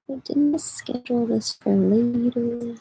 But didn't I schedule this for later?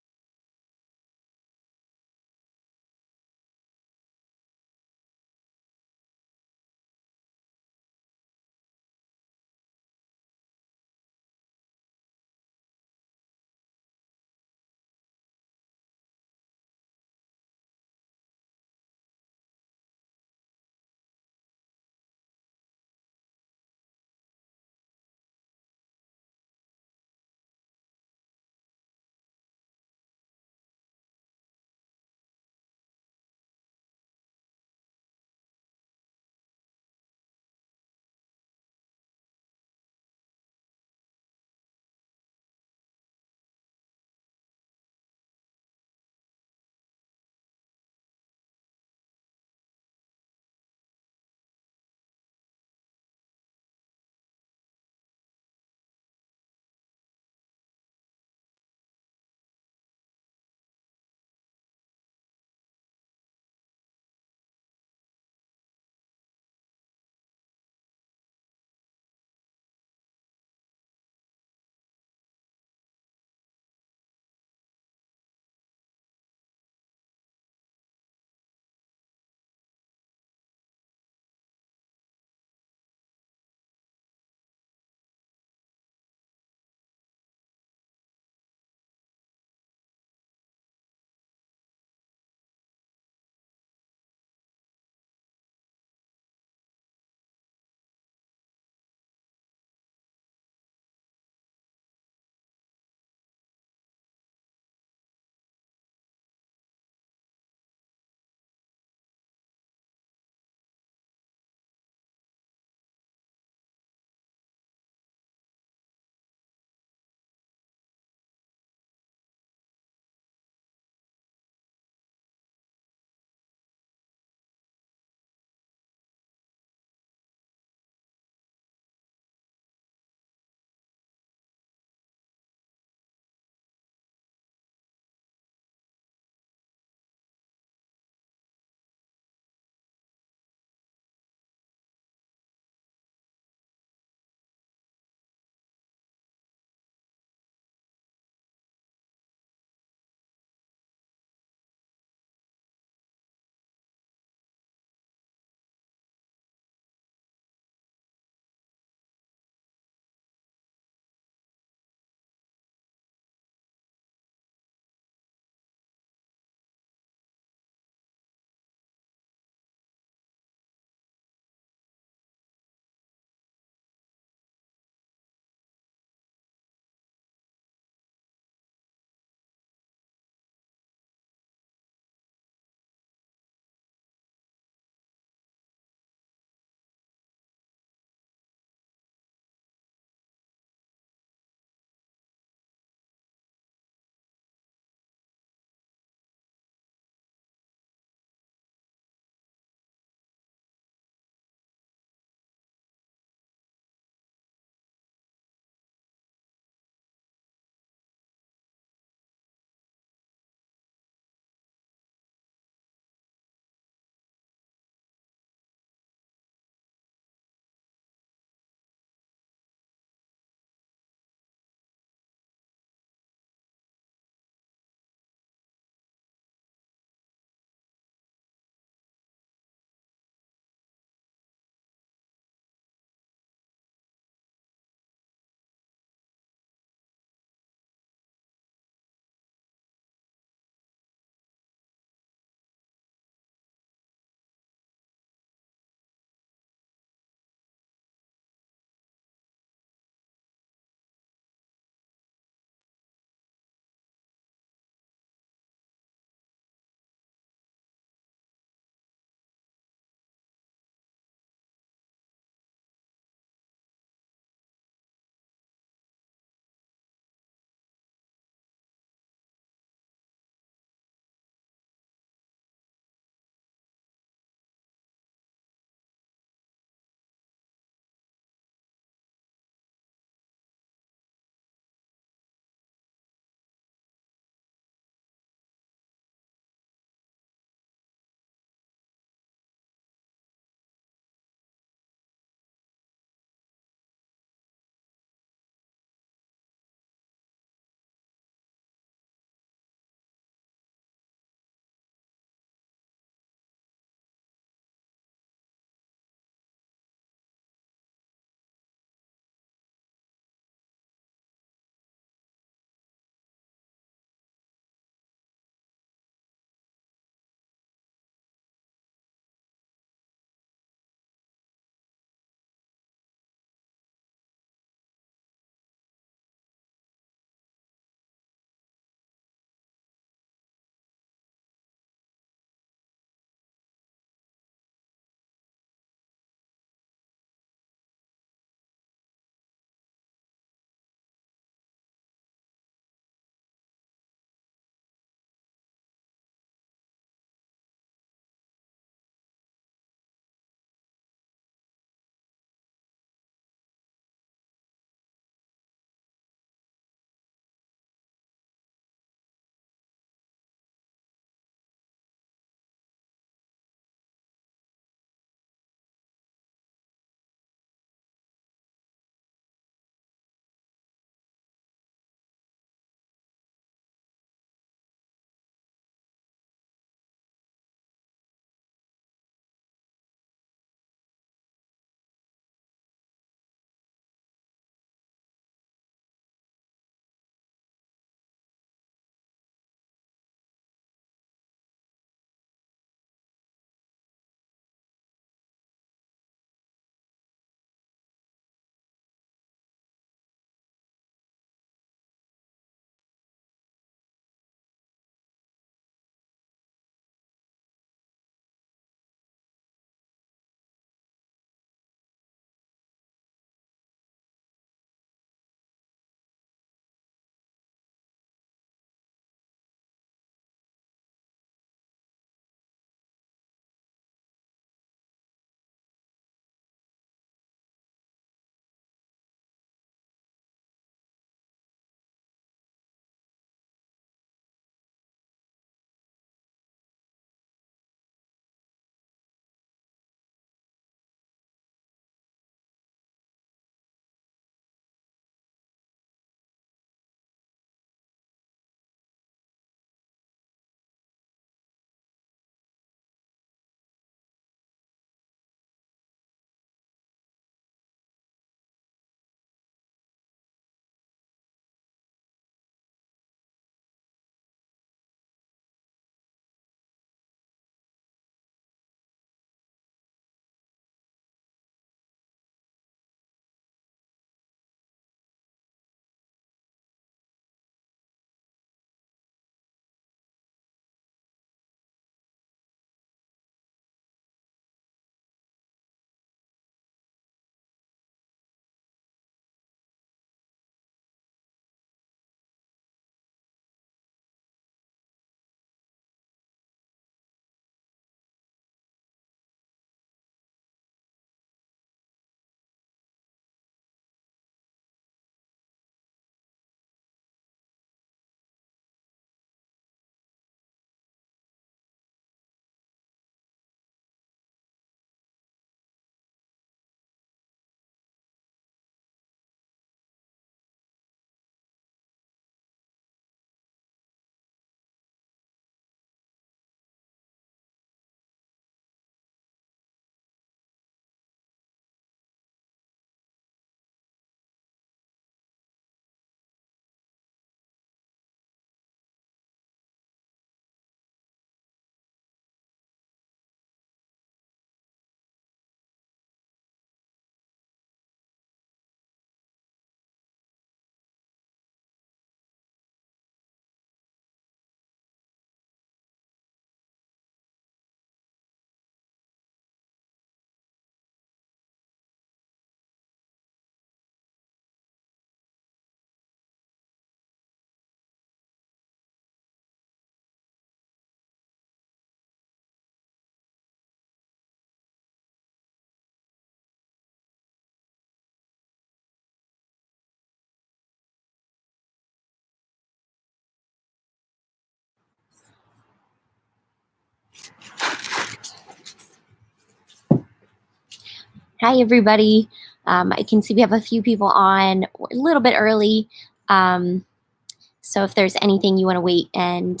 Hi, everybody. I can see we have a few people on. We're a little bit early. So if there's anything you want to wait and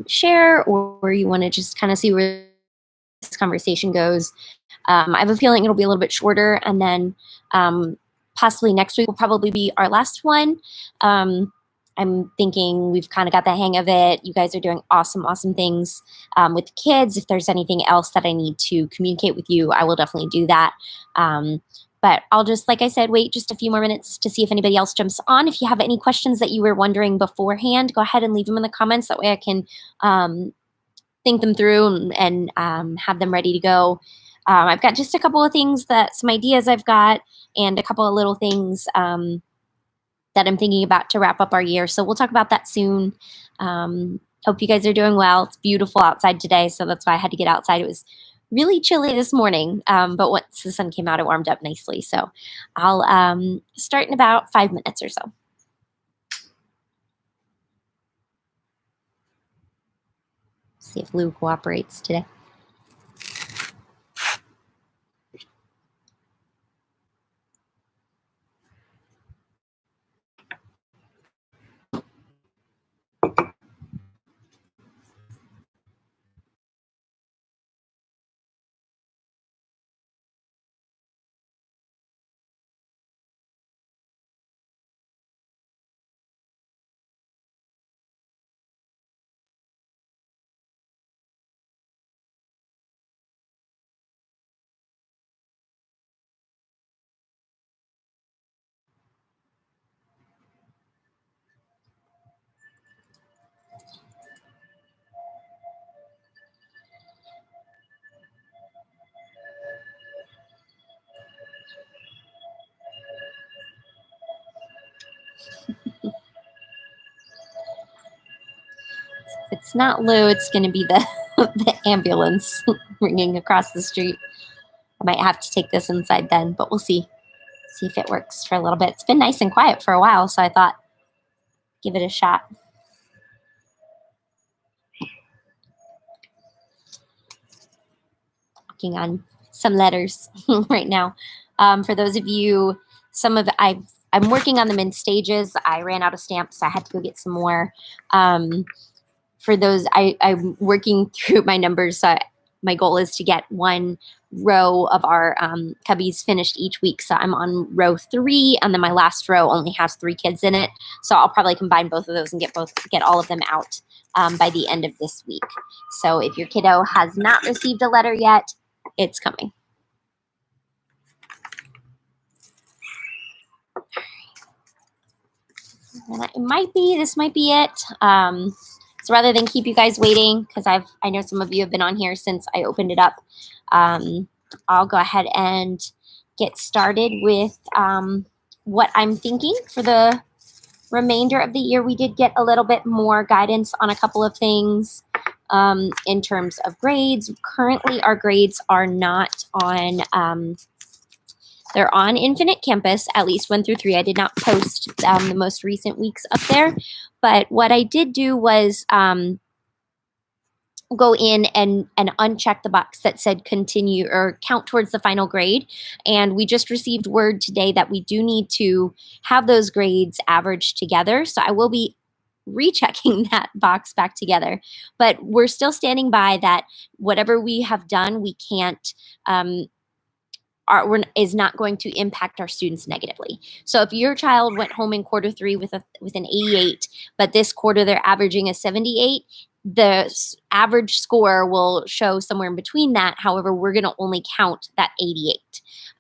share, or you want to just kind of see where this conversation goes, I have a feeling it'll be a little bit shorter, and then possibly next week will probably be our last one. I'm thinking we've kind of got the hang of it. You guys are doing awesome, awesome things with the kids. If there's anything else that I need to communicate with you, I will definitely do that. But I'll just, like I said, wait just a few more minutes to see if anybody else jumps on. If you have any questions that you were wondering beforehand, go ahead and leave them in the comments. That way I can think them through and have them ready to go. I've got just a couple of things some ideas I've got, and a couple of little things that I'm thinking about to wrap up our year. So we'll talk about that soon. Hope you guys are doing well. It's beautiful outside today, so that's why I had to get outside. It was really chilly this morning, but once the sun came out, it warmed up nicely. So I'll start in about 5 minutes or so. See if Lou cooperates today. If it's not Lou, it's going to be the, the ambulance ringing across the street. I might have to take this inside then, but we'll see. See if it works for a little bit. It's been nice and quiet for a while, so I thought give it a shot. Working on some letters right now. For those of you, I'm working on them in stages. I ran out of stamps, so I had to go get some more. For those, I'm working through my numbers. So my goal is to get one row of our cubbies finished each week. So I'm on row 3, and then my last row only has 3 kids in it. So I'll probably combine both of those and get all of them out by the end of this week. So if your kiddo has not received a letter yet, it's coming. And this might be it. So rather than keep you guys waiting, because I know some of you have been on here since I opened it up, I'll go ahead and get started with what I'm thinking for the remainder of the year. We did get a little bit more guidance on a couple of things in terms of grades. Currently, our grades are not on they're on Infinite Campus, at least 1 through 3. I did not post the most recent weeks up there. But what I did do was go in and uncheck the box that said continue or count towards the final grade. And we just received word today that we do need to have those grades averaged together. So I will be rechecking that box back together. But we're still standing by that whatever we have done, we can't is not going to impact our students negatively. So if your child went home in quarter 3 with an 88, but this quarter they're averaging a 78, the average score will show somewhere in between that. However, we're going to only count that 88.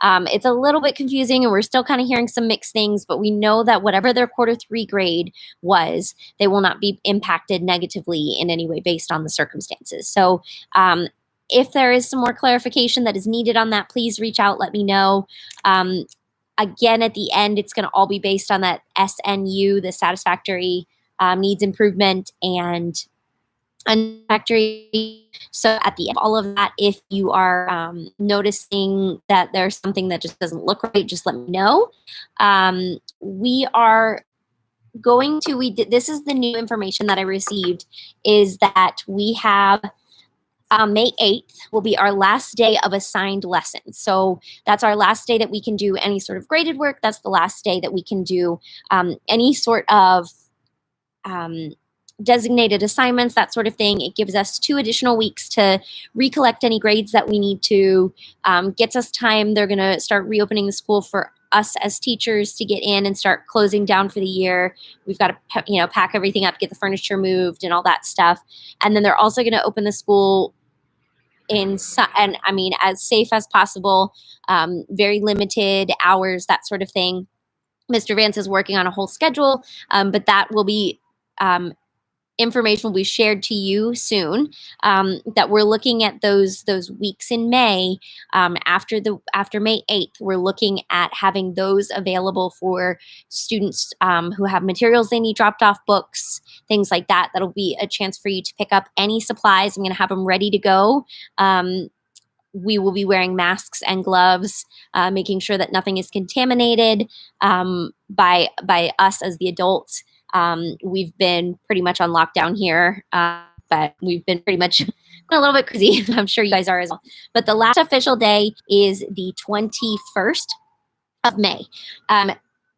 It's a little bit confusing, and we're still kind of hearing some mixed things, but we know that whatever their quarter 3 grade was, they will not be impacted negatively in any way based on the circumstances. So if there is some more clarification that is needed on that, please reach out, let me know. Again, at the end, it's going to all be based on that SNU, the satisfactory needs improvement and unsatisfactory. So at the end of all of that, if you are noticing that there's something that just doesn't look right, just let me know. We are going to, this is the new information that I received, is that we have May 8th will be our last day of assigned lessons. So that's our last day that we can do any sort of graded work. That's the last day that we can do any sort of um, designated assignments, that sort of thing. It gives us 2 additional weeks to recollect any grades that we need to, gets us time. They're going to start reopening the school for us as teachers to get in and start closing down for the year. We've got to, pack everything up, get the furniture moved and all that stuff. And then they're also going to open the school as safe as possible, very limited hours, that sort of thing. Mr. Vance is working on a whole schedule, but that will be information will be shared to you soon. That we're looking at those weeks in May, after May 8th. We're looking at having those available for students who have materials they need dropped off, books, things like that. That'll be a chance for you to pick up any supplies. I'm going to have them ready to go. We will be wearing masks and gloves, making sure that nothing is contaminated by us as the adults. We've been pretty much on lockdown here, but we've been pretty much a little bit crazy. I'm sure you guys are as well. But the last official day is the 21st of May.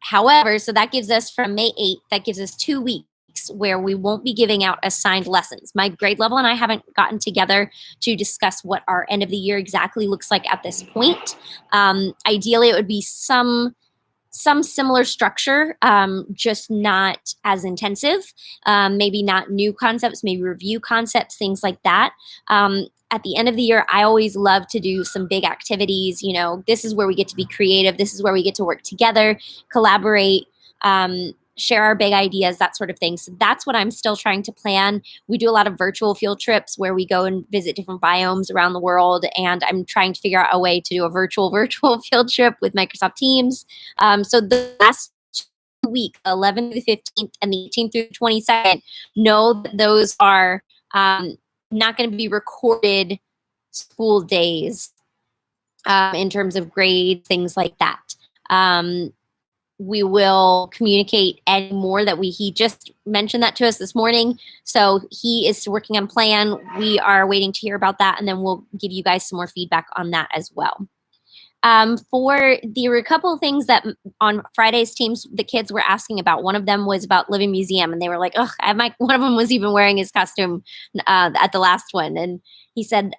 However, so that gives us from May 8th, that gives us 2 weeks where we won't be giving out assigned lessons. My grade level and I haven't gotten together to discuss what our end of the year exactly looks like at this point. Ideally, it would be some similar structure, just not as intensive. Maybe not new concepts, maybe review concepts, things like that. At the end of the year, I always love to do some big activities. This is where we get to be creative. This is where we get to work together, collaborate, share our big ideas, that sort of thing. So that's what I'm still trying to plan. We do a lot of virtual field trips where we go and visit different biomes around the world, and I'm trying to figure out a way to do a virtual field trip with Microsoft Teams. So the last week, 11th through the 15th and the 18th through the 22nd, know that those are not going to be recorded school days in terms of grade, things like that. We will communicate any more that he just mentioned that to us this morning. So he is working on plan. We are waiting to hear about that, and then we'll give you guys some more feedback on that as well. There were a couple of things that on Friday's teams the kids were asking about. One of them was about Living Museum, and they were like, "Oh, one of them was even wearing his costume at the last one," and he said,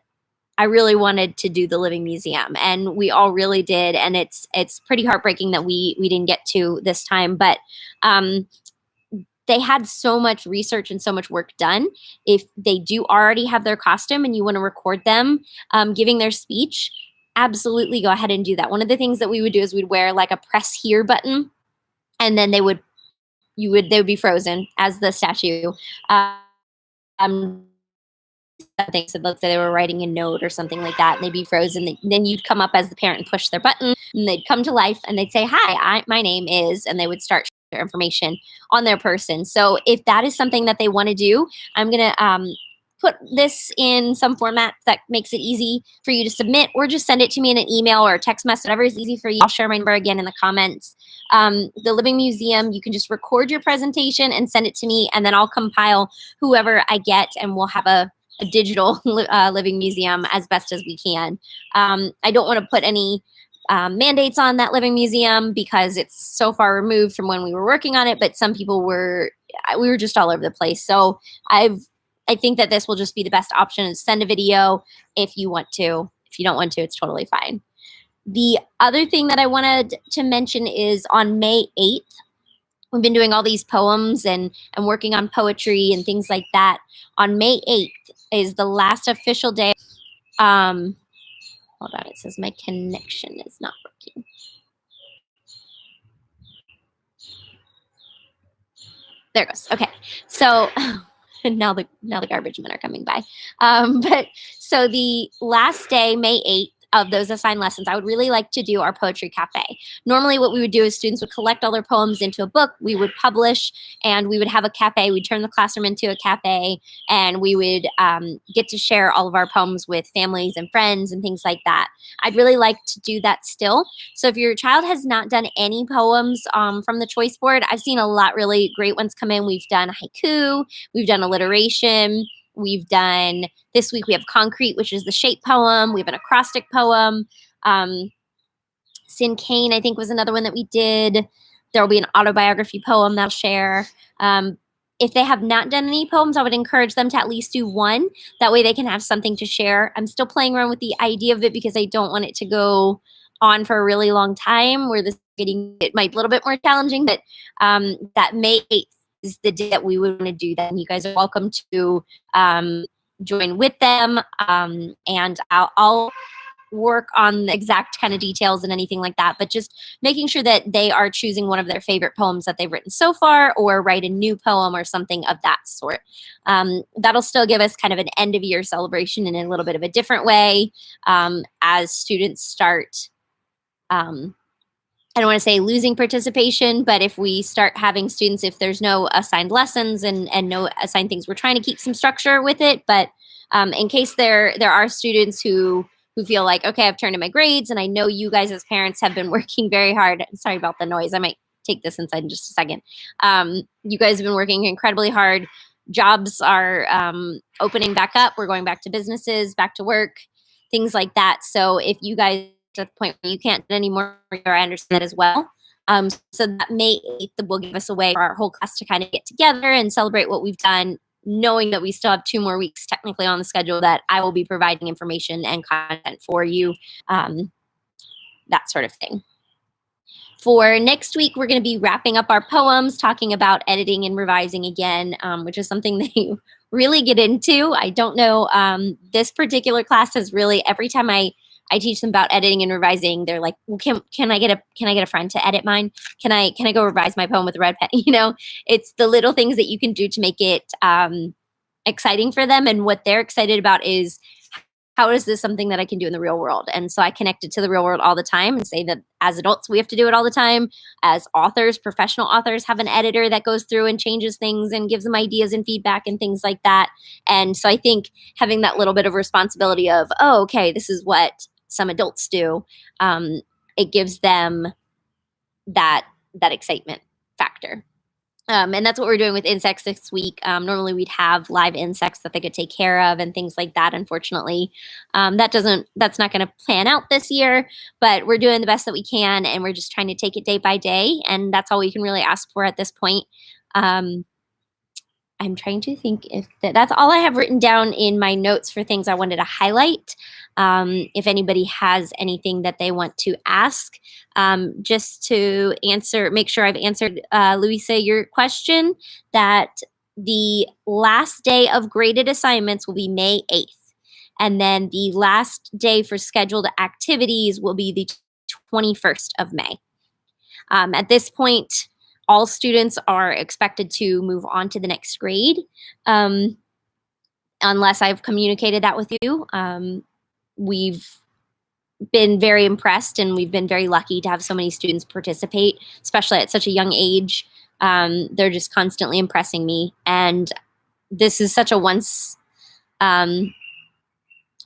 I really wanted to do the Living Museum, and we all really did. And it's pretty heartbreaking that we didn't get to this time, but they had so much research and so much work done. If they do already have their costume and you want to record them giving their speech, absolutely go ahead and do that. One of the things that we would do is we'd wear like a press here button, and then they would be frozen as the statue. Things, so let's say they were writing a note or something like that, and they'd be frozen. Then you'd come up as the parent and push their button, and they'd come to life, and they'd say, "Hi, my name is," and they would start their information on their person. So if that is something that they want to do, I'm gonna put this in some format that makes it easy for you to submit, or just send it to me in an email or a text message, whatever is easy for you. I'll share my number again in the comments. The Living Museum, you can just record your presentation and send it to me, and then I'll compile whoever I get, and we'll have a digital Living Museum as best as we can. I don't want to put any mandates on that Living Museum because it's so far removed from when we were working on it, but some people we were just all over the place. So I think that this will just be the best option. Send a video if you want to. If you don't want to, it's totally fine. The other thing that I wanted to mention is on May 8th, we've been doing all these poems and working on poetry and things like that. On May 8th is the last official day. Hold on, it says my connection is not working. There it goes. Okay, so now the garbage men are coming by. But so the last day, May 8th, of those assigned lessons, I would really like to do our poetry cafe. Normally what we would do is students would collect all their poems into a book, we would publish, and we would have a cafe. We'd turn the classroom into a cafe, and we would get to share all of our poems with families and friends and things like that. I'd really like to do that still. So if your child has not done any poems from the choice board, I've seen a lot really great ones come in. We've done haiku, we've done alliteration, We've done, this week we have Concrete, which is the shape poem. We have an acrostic poem. Sin Cane, I think, was another one that we did. There will be an autobiography poem that I'll share. If they have not done any poems, I would encourage them to at least do one. That way they can have something to share. I'm still playing around with the idea of it because I don't want it to go on for a really long time where it might be a little bit more challenging, but that May 8th is the day that we would want to do that. And you guys are welcome to join with them. And I'll work on the exact kind of details and anything like that, but just making sure that they are choosing one of their favorite poems that they've written so far, or write a new poem or something of that sort. That'll still give us kind of an end of year celebration in a little bit of a different way, as students start, I don't want to say losing participation, but if we start having students, if there's no assigned lessons and no assigned things, we're trying to keep some structure with it. But in case there are students who feel like, okay, I've turned in my grades and I know you guys as parents have been working very hard. Sorry about the noise. I might take this inside in just a second. You guys have been working incredibly hard. Jobs are opening back up. We're going back to businesses, back to work, things like that. So if you guys are at the point where you can't do anymore, I understand that as well. So that May 8th will give us a way for our whole class to kind of get together and celebrate what we've done, knowing that we still have 2 more weeks technically on the schedule that I will be providing information and content for you, that sort of thing. For next week, we're going to be wrapping up our poems, talking about editing and revising again, which is something that you really get into. I don't know, this particular class is really, every time I teach them about editing and revising, they're like, well, can I get a friend to edit mine? Can I go revise my poem with a red pen? You know, it's the little things that you can do to make it exciting for them. And what they're excited about is, how is this something that I can do in the real world? And so I connect it to the real world all the time and say that as adults, we have to do it all the time. As authors, professional authors have an editor that goes through and changes things and gives them ideas and feedback and things like that. And so I think having that little bit of responsibility of, oh, okay, this is what some adults do, it gives them that excitement factor. And that's what we're doing with insects this week. Normally we'd have live insects that they could take care of and things like that. Unfortunately, that's not going to plan out this year, but we're doing the best that we can, and we're just trying to take it day by day. And that's all we can really ask for at this point. I'm trying to think if that's all I have written down in my notes for things I wanted to highlight. If anybody has anything that they want to ask, just to make sure I've answered, Louisa, your question, that the last day of graded assignments will be May 8th. And then the last day for scheduled activities will be the 21st of May. At this point, all students are expected to move on to the next grade, unless I've communicated that with you. We've been very impressed, and we've been very lucky to have so many students participate, especially at such a young age. They're just constantly impressing me. And this is such a once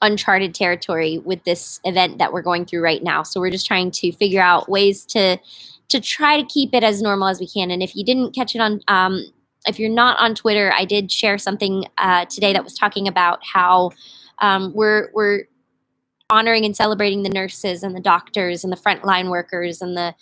uncharted territory with this event that we're going through right now. So we're just trying to figure out ways to try to keep it as normal as we can. And if you didn't catch it on, if you're not on Twitter, I did share something today that was talking about how we're honoring and celebrating the nurses and the doctors and the frontline workers and the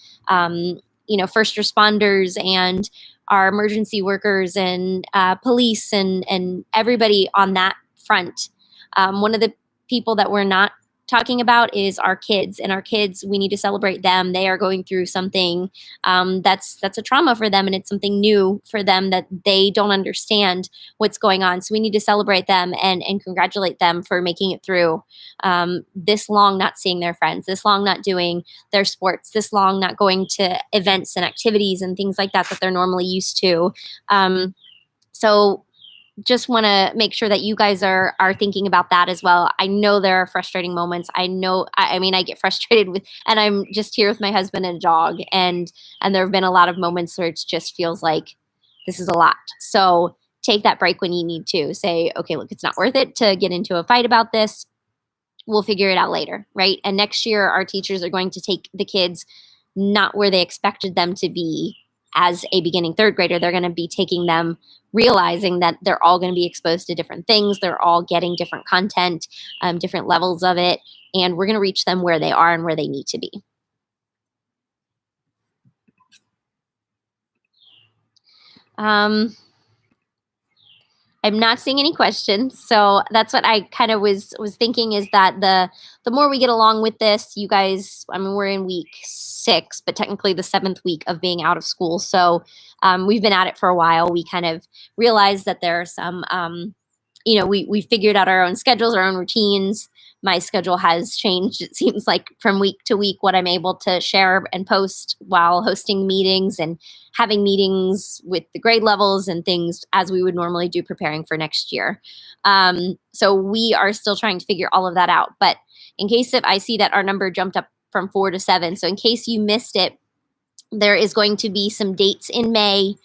first responders and our emergency workers and police and everybody on that front. One of the people that we're not talking about is our kids, and our kids, we need to celebrate them. They are going through something that's a trauma for them, and it's something new for them that they don't understand what's going on. So we need to celebrate them and congratulate them for making it through this long, not seeing their friends, this long not doing their sports, this long not going to events and activities and things like that they're normally used to. So just want to make sure that you guys are thinking about that as well. I know there are frustrating moments. I know, I mean, I get frustrated with, and I'm just here with my husband and a dog, and there have been a lot of moments where it just feels like this is a lot. So take that break when you need to. Say, okay, look, it's not worth it to get into a fight about this. We'll figure it out later, right? And next year, our teachers are going to take the kids not where they expected them to be as a beginning third grader, they're going to be taking them, realizing that they're all going to be exposed to different things. They're all getting different content, different levels of it, and we're going to reach them where they are and where they need to be. I'm not seeing any questions, so that's what I kind of was thinking, is that the more we get along with this, you guys, I mean, we're in week 6, but technically the 7th week of being out of school. So we've been at it for a while. We kind of realized that there are some, we figured out our own schedules, our own routines. My schedule has changed, it seems like, from week to week, what I'm able to share and post while hosting meetings and having meetings with the grade levels and things as we would normally do preparing for next year. So we are still trying to figure all of that out. But in case if I see that our number jumped up from 4 to 7, so in case you missed it, there is going to be some dates in May.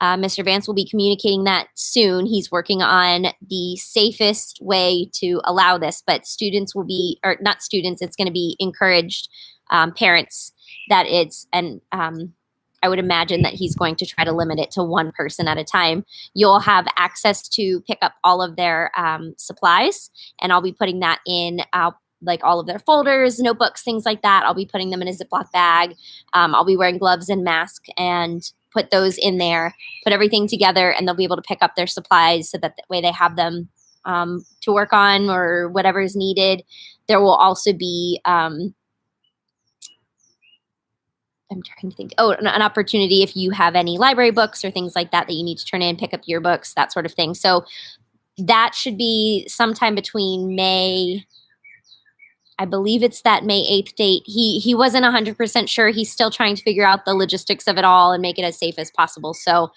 Mr. Vance will be communicating that soon. He's working on the safest way to allow this, but students will be, or not students, it's going to be encouraged, parents, that it's, and I would imagine that he's going to try to limit it to one person at a time. You'll have access to pick up all of their supplies, and I'll be putting that in like all of their folders, notebooks, things like that. I'll be putting them in a Ziploc bag. I'll be wearing gloves and mask and put those in there, put everything together, and they'll be able to pick up their supplies so that way they have them to work on or whatever is needed. There will also be, I'm trying to think, an opportunity if you have any library books or things like that that you need to turn in, pick up your books, that sort of thing. So that should be sometime between May, I believe it's that May 8th date. He wasn't 100% sure. He's still trying to figure out the logistics of it all and make it as safe as possible. So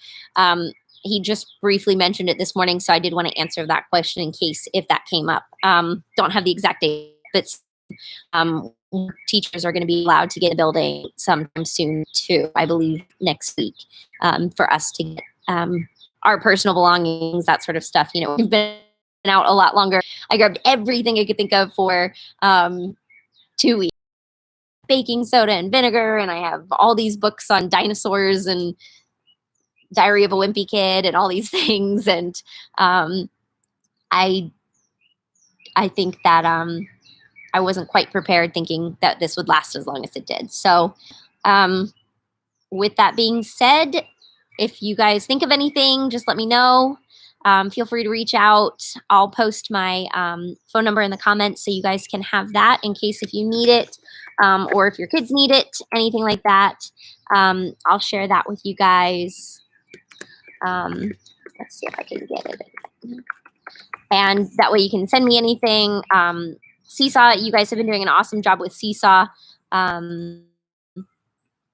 he just briefly mentioned it this morning, so I did want to answer that question in case if that came up. Don't have the exact date, but teachers are going to be allowed to get a building sometime soon too, I believe next week, for us to get our personal belongings, that sort of stuff. We've been out a lot longer. I grabbed everything I could think of for 2 weeks. Baking soda and vinegar, and I have all these books on dinosaurs and Diary of a Wimpy Kid and all these things. And I think that I wasn't quite prepared, thinking that this would last as long as it did. So with that being said, if you guys think of anything, just let me know. Feel free to reach out. I'll post my phone number in the comments so you guys can have that in case if you need it, or if your kids need it, anything like that. I'll share that with you guys. Let's see if I can get it. And that way you can send me anything. Seesaw, you guys have been doing an awesome job with Seesaw. I'm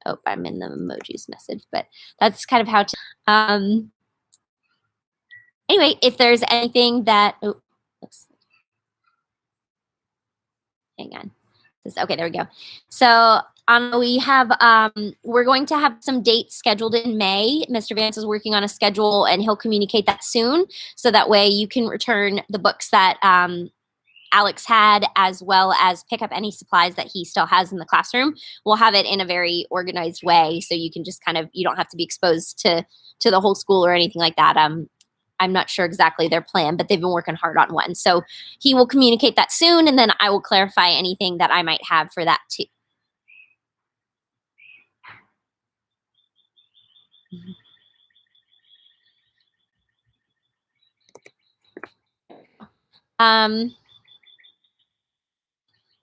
in the emojis message, but that's kind of how to... Anyway, if there's anything that, hang on. Okay, there we go. So we have, we're going to have some dates scheduled in May. Mr. Vance is working on a schedule, and he'll communicate that soon. So that way you can return the books that Alex had, as well as pick up any supplies that he still has in the classroom. We'll have it in a very organized way, so you can just you don't have to be exposed to the whole school or anything like that. I'm not sure exactly their plan, but they've been working hard on one. So he will communicate that soon, and then I will clarify anything that I might have for that too.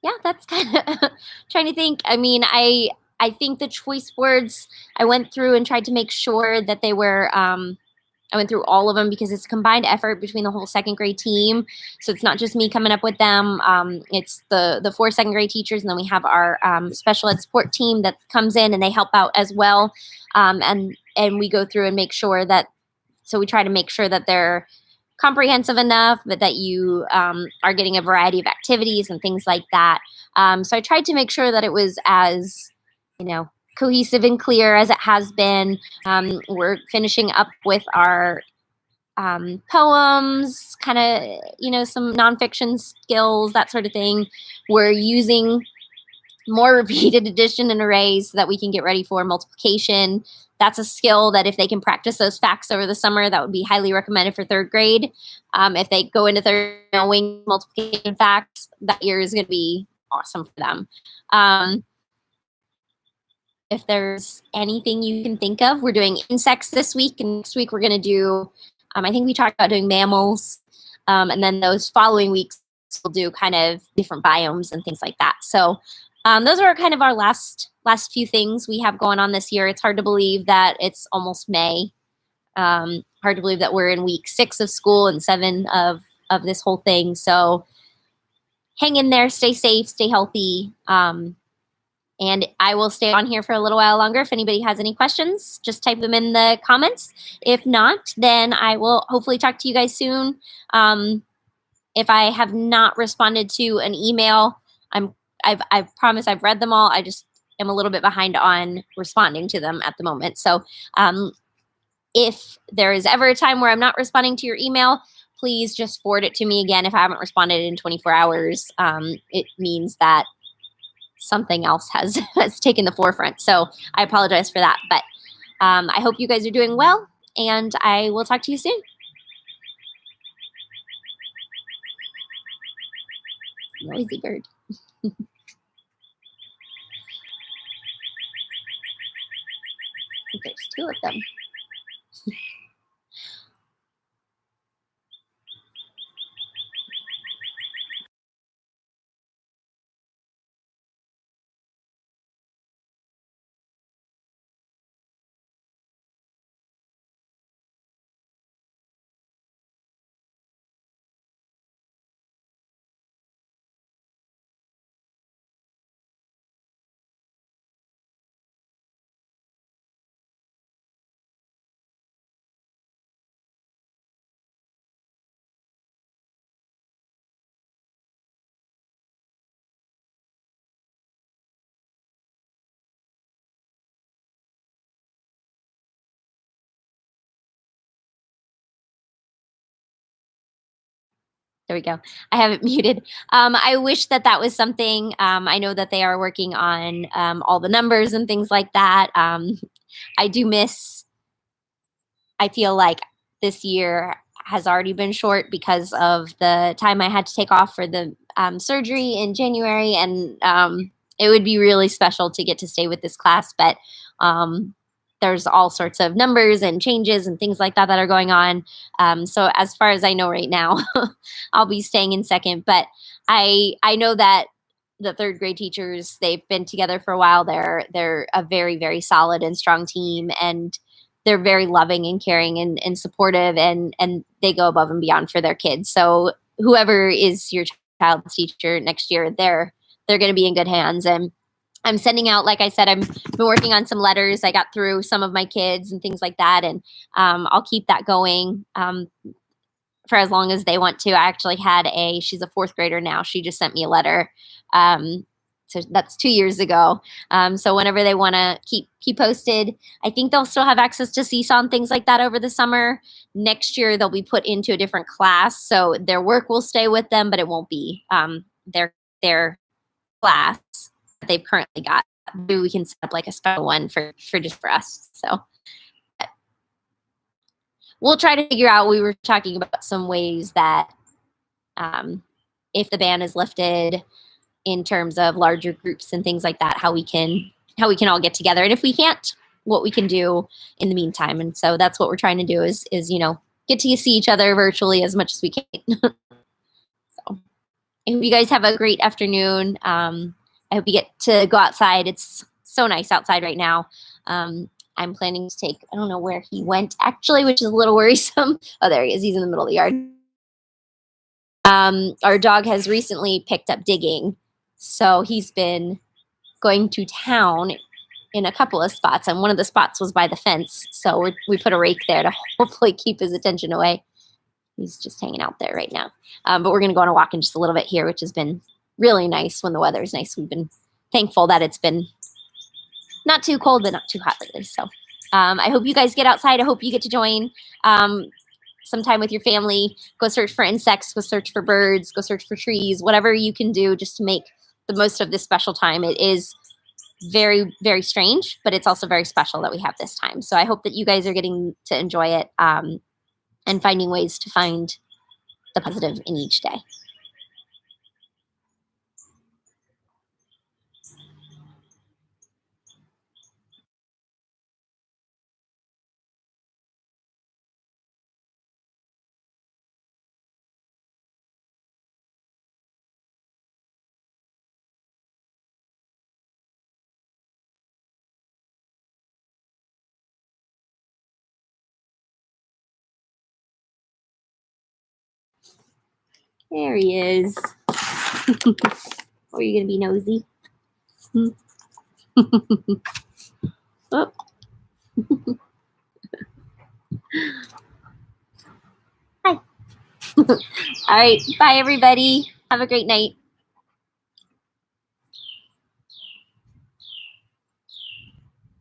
Yeah, that's kind of trying to think. I mean, I think the choice words, I went through and tried to make sure that they were, I went through all of them because it's a combined effort between the whole second grade team. So it's not just me coming up with them. It's the 4 second grade teachers, and then we have our special ed support team that comes in and they help out as well. And we go through and make sure that, so we try to make sure that they're comprehensive enough, but that you are getting a variety of activities and things like that. So I tried to make sure that it was as, cohesive and clear as it has been. We're finishing up with our poems, kind of, some nonfiction skills, that sort of thing. We're using more repeated addition and arrays so that we can get ready for multiplication, that's a skill that if they can practice those facts over the summer, that would be highly recommended for third grade. If they go into third knowing multiplication facts, that year is going to be awesome for them. If there's anything you can think of, we're doing insects this week, and next week we're going to do, I think we talked about doing mammals, and then those following weeks we'll do kind of different biomes and things like that. So those are kind of our last few things we have going on this year. It's hard to believe that it's almost May. Hard to believe that we're in week 6 of school and 7 of this whole thing. So hang in there, stay safe, stay healthy. And I will stay on here for a little while longer. If anybody has any questions, just type them in the comments. If not, then I will hopefully talk to you guys soon. If I have not responded to an email, I promise I've read them all. I just am a little bit behind on responding to them at the moment. So if there is ever a time where I'm not responding to your email, please just forward it to me again. If I haven't responded in 24 hours, it means that something else has taken the forefront. So I apologize for that. But I hope you guys are doing well, and I will talk to you soon. Noisy bird. I think there's 2 of them. There we go. I have it muted. I wish that was something. I know that they are working on all the numbers and things like that. I do miss, I feel like this year has already been short because of the time I had to take off for the surgery in January. And it would be really special to get to stay with this class. But there's all sorts of numbers and changes and things like that are going on. So as far as I know right now, I'll be staying in second. But I know that the third grade teachers, they've been together for a while. They're a very, very solid and strong team, and they're very loving and caring and supportive, and they go above and beyond for their kids. So whoever is your child's teacher next year, they're going to be in good hands. And I'm sending out, like I said, I've been working on some letters. I got through some of my kids and things like that. And I'll keep that going for as long as they want to. I actually had she's a 4th grader now. She just sent me a letter. So that's 2 years ago. So whenever they want to keep posted, I think they'll still have access to Seesaw and things like that over the summer. Next year, they'll be put into a different class. So their work will stay with them, but it won't be their class that they've currently got. Maybe we can set up like a special one for just for us. So we'll try to figure out. We were talking about some ways that if the ban is lifted in terms of larger groups and things like that, how we can all get together. And if we can't, what we can do in the meantime. And so that's what we're trying to do is get to see each other virtually as much as we can. So I hope you guys have a great afternoon. I hope you get to go outside. It's so nice outside right now. I'm planning to take, I don't know where he went actually, which is a little worrisome. Oh, there he is. He's in the middle of the yard. Our dog has recently picked up digging. So he's been going to town in a couple of spots. And one of the spots was by the fence. So we put a rake there to hopefully keep his attention away. He's just hanging out there right now. But we're going to go on a walk in just a little bit here, which has been really nice when the weather is nice. We've been thankful that it's been not too cold, but not too hot lately. So I hope you guys get outside. I hope you get to join sometime with your family. Go search for insects, go search for birds, go search for trees, whatever you can do just to make the most of this special time. It is very, very strange, but it's also very special that we have this time. So I hope that you guys are getting to enjoy it and finding ways to find the positive in each day. There he is. Or are you going to be nosy? Oh. Hi. All right. Bye, everybody. Have a great night.